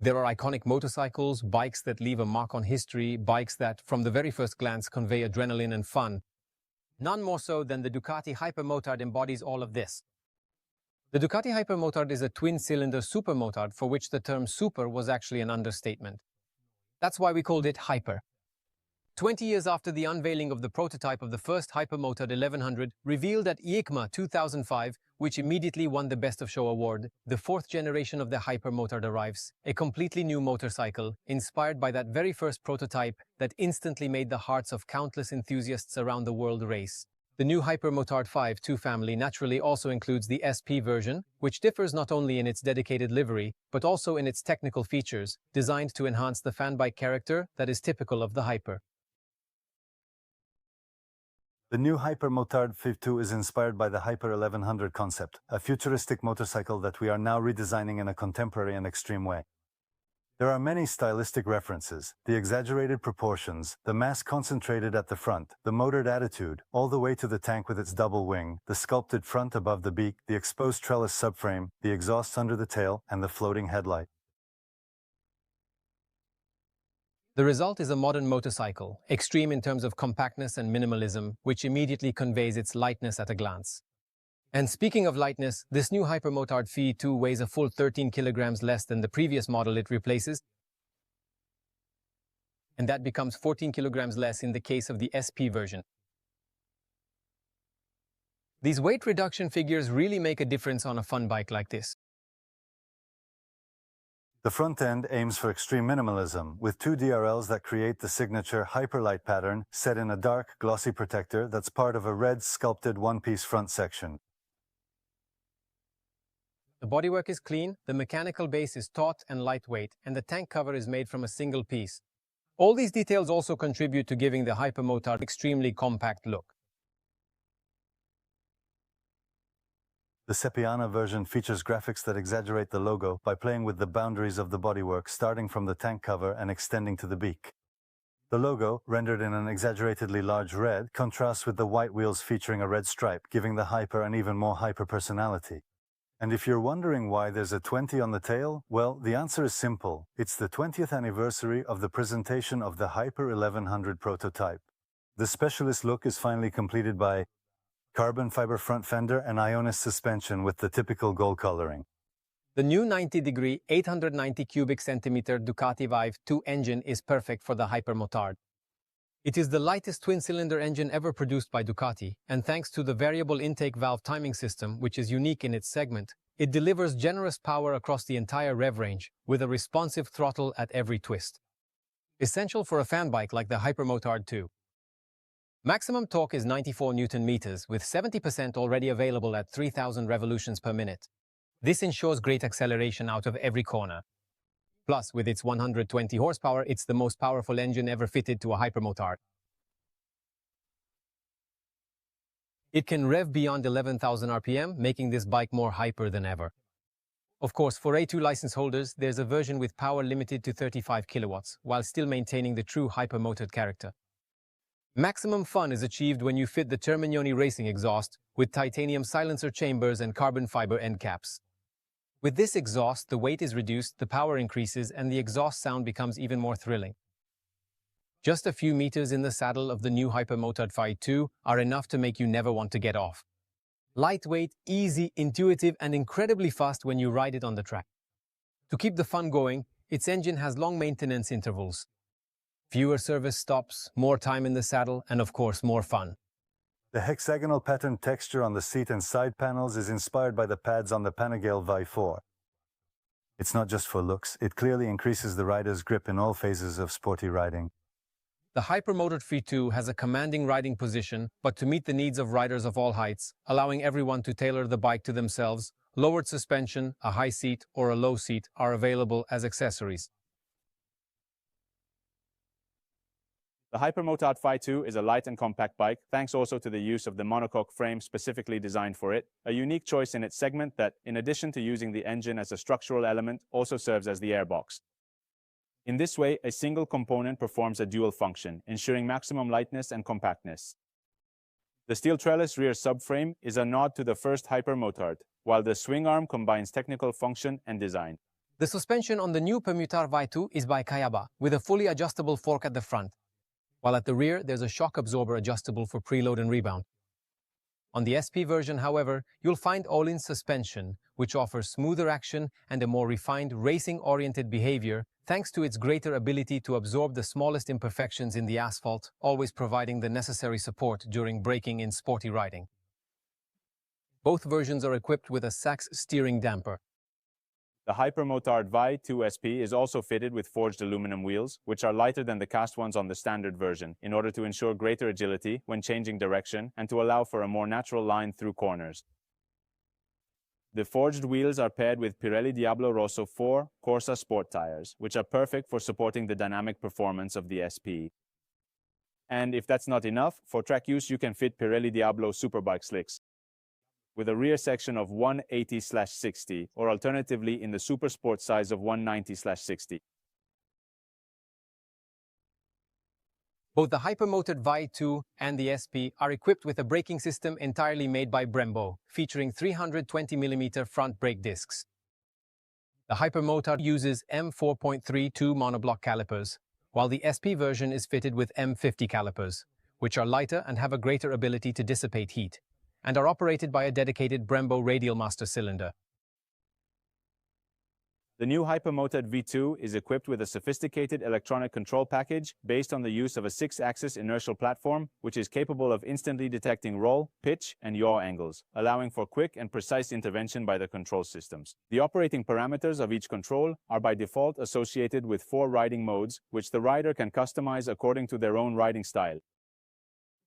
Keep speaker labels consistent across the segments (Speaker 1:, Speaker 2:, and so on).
Speaker 1: There are iconic motorcycles, bikes that leave a mark on history, bikes that, from the very first glance, convey adrenaline and fun. None more so than the Ducati Hypermotard embodies all of this. The Ducati Hypermotard is a twin-cylinder supermotard for which the term super was actually an understatement. That's why we called it Hyper. 20 years after the unveiling of the prototype of the first Hypermotard 1100, revealed at EICMA 2005, which immediately won the Best of Show award, the fourth generation of the Hypermotard arrives, a completely new motorcycle, inspired by that very first prototype that instantly made the hearts of countless enthusiasts around the world race. The new Hypermotard 5.2 family naturally also includes the SP version, which differs not only in its dedicated livery, but also in its technical features, designed to enhance the fanbike character that is typical of the Hyper.
Speaker 2: The new Hypermotard 5.2 is inspired by the Hyper 1100 concept, a futuristic motorcycle that we are now redesigning in a contemporary and extreme way. There are many stylistic references: the exaggerated proportions, the mass concentrated at the front, the motored attitude, all the way to the tank with its double wing, the sculpted front above the beak, the exposed trellis subframe, the exhausts under the tail, and the floating headlight.
Speaker 1: The result is a modern motorcycle, extreme in terms of compactness and minimalism, which immediately conveys its lightness at a glance. And speaking of lightness, this new Hypermotard 5.2 weighs a full 13 kilograms less than the previous model it replaces, and that becomes 14 kilograms less in the case of the SP version. These weight reduction figures really make a difference on a fun bike like this.
Speaker 2: The front end aims for extreme minimalism, with two DRLs that create the signature Hyperlight pattern set in a dark, glossy protector that's part of a red, sculpted one-piece front section.
Speaker 1: The bodywork is clean, the mechanical base is taut and lightweight, and the tank cover is made from a single piece. All these details also contribute to giving the Hypermotard an extremely compact look.
Speaker 2: The Sepiana version features graphics that exaggerate the logo by playing with the boundaries of the bodywork, starting from the tank cover and extending to the beak. The logo, rendered in an exaggeratedly large red, contrasts with the white wheels featuring a red stripe, giving the Hyper an even more hyper personality. And if you're wondering why there's a 20 on the tail, well, the answer is simple. It's the 20th anniversary of the presentation of the Hyper 1100 prototype. The specialist look is finally completed by carbon fiber front fender and Ionis suspension with the typical gold coloring.
Speaker 1: The new 90-degree, 890 cubic centimeter Ducati Vive 2 engine is perfect for the Hypermotard. It is the lightest twin-cylinder engine ever produced by Ducati, and thanks to the variable intake valve timing system, which is unique in its segment, it delivers generous power across the entire rev range, with a responsive throttle at every twist. Essential for a fan bike like the Hypermotard 2. Maximum torque is 94 Newton-meters, with 70% already available at 3,000 revolutions per minute. This ensures great acceleration out of every corner. Plus, with its 120 horsepower, it's the most powerful engine ever fitted to a Hypermotard. It can rev beyond 11,000 RPM, making this bike more hyper than ever. Of course, for A2 license holders, there's a version with power limited to 35 kilowatts, while still maintaining the true Hypermotard character. Maximum fun is achieved when you fit the Termignoni racing exhaust with titanium silencer chambers and carbon fiber end caps. With this exhaust, the weight is reduced, the power increases, and the exhaust sound becomes even more thrilling. Just a few meters in the saddle of the new Hypermotard 5.2 are enough to make you never want to get off. Lightweight, easy, intuitive, and incredibly fast when you ride it on the track. To keep the fun going, its engine has long maintenance intervals. Fewer service stops, more time in the saddle, and of course, more fun.
Speaker 2: The hexagonal pattern texture on the seat and side panels is inspired by the pads on the Panigale Vive 4. It's not just for looks, it clearly increases the rider's grip in all phases of sporty riding.
Speaker 1: The Hypermotard 5.2 has a commanding riding position, but to meet the needs of riders of all heights, allowing everyone to tailor the bike to themselves, lowered suspension, a high seat, or a low seat are available as accessories.
Speaker 3: The Hypermotard 5.2 is a light and compact bike, thanks also to the use of the monocoque frame specifically designed for it, a unique choice in its segment that, in addition to using the engine as a structural element, also serves as the airbox. In this way, a single component performs a dual function, ensuring maximum lightness and compactness. The steel trellis rear subframe is a nod to the first Hypermotard, while the swing arm combines technical function and design.
Speaker 1: The suspension on the new Supermoto V2 is by Kayaba, with a fully adjustable fork at the front, while at the rear there's a shock absorber adjustable for preload and rebound. On the SP version, however, you'll find all-in suspension, which offers smoother action and a more refined racing-oriented behavior thanks to its greater ability to absorb the smallest imperfections in the asphalt, always providing the necessary support during braking in sporty riding. Both versions are equipped with a Sachs steering damper.
Speaker 3: The Hypermotard V2 SP is also fitted with forged aluminum wheels, which are lighter than the cast ones on the standard version, in order to ensure greater agility when changing direction and to allow for a more natural line through corners. The forged wheels are paired with Pirelli Diablo Rosso 4 Corsa Sport tires, which are perfect for supporting the dynamic performance of the SP. And if that's not enough, for track use you can fit Pirelli Diablo Superbike slicks, with a rear section of 180/60, or alternatively in the super sport size of 190/60.
Speaker 1: Both the Hypermotard V2 and the SP are equipped with a braking system entirely made by Brembo, featuring 320mm front brake discs. The Hypermotard uses M4.32 monoblock calipers, while the SP version is fitted with M50 calipers, which are lighter and have a greater ability to dissipate heat, and are operated by a dedicated Brembo radial master cylinder.
Speaker 3: The new Hypermotard V2 is equipped with a sophisticated electronic control package based on the use of a 6-axis inertial platform, which is capable of instantly detecting roll, pitch, and yaw angles, allowing for quick and precise intervention by the control systems. The operating parameters of each control are by default associated with 4 riding modes, which the rider can customize according to their own riding style.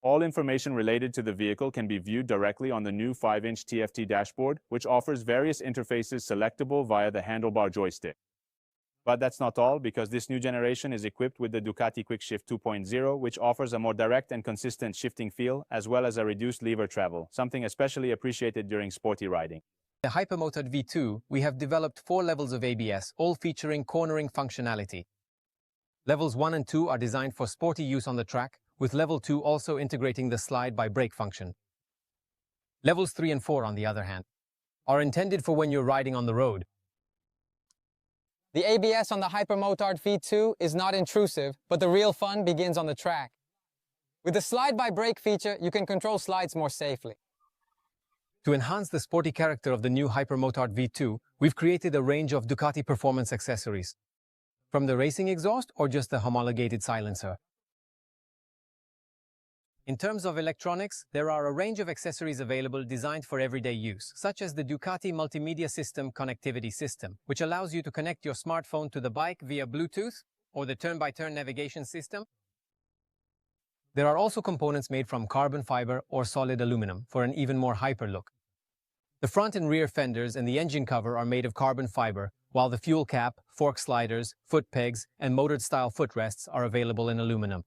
Speaker 3: All information related to the vehicle can be viewed directly on the new 5-inch TFT dashboard, which offers various interfaces selectable via the handlebar joystick. But that's not all, because this new generation is equipped with the Ducati Quickshift 2.0, which offers a more direct and consistent shifting feel, as well as a reduced lever travel, something especially appreciated during sporty riding.
Speaker 1: The Hypermotard V2, we have developed 4 levels of ABS, all featuring cornering functionality. Levels 1 and 2 are designed for sporty use on the track, with Level 2 also integrating the slide-by-brake function. Levels 3 and 4, on the other hand, are intended for when you're riding on the road.
Speaker 4: The ABS on the Hypermotard V2 is not intrusive, but the real fun begins on the track. With the slide-by-brake feature, you can control slides more safely.
Speaker 1: To enhance the sporty character of the new Hypermotard V2, we've created a range of Ducati performance accessories, from the racing exhaust or just the homologated silencer. In terms of electronics, there are a range of accessories available designed for everyday use, such as the Ducati Multimedia System connectivity system, which allows you to connect your smartphone to the bike via Bluetooth, or the turn-by-turn navigation system. There are also components made from carbon fiber or solid aluminum for an even more hyper look. The front and rear fenders and the engine cover are made of carbon fiber, while the fuel cap, fork sliders, foot pegs, and motored-style footrests are available in aluminum.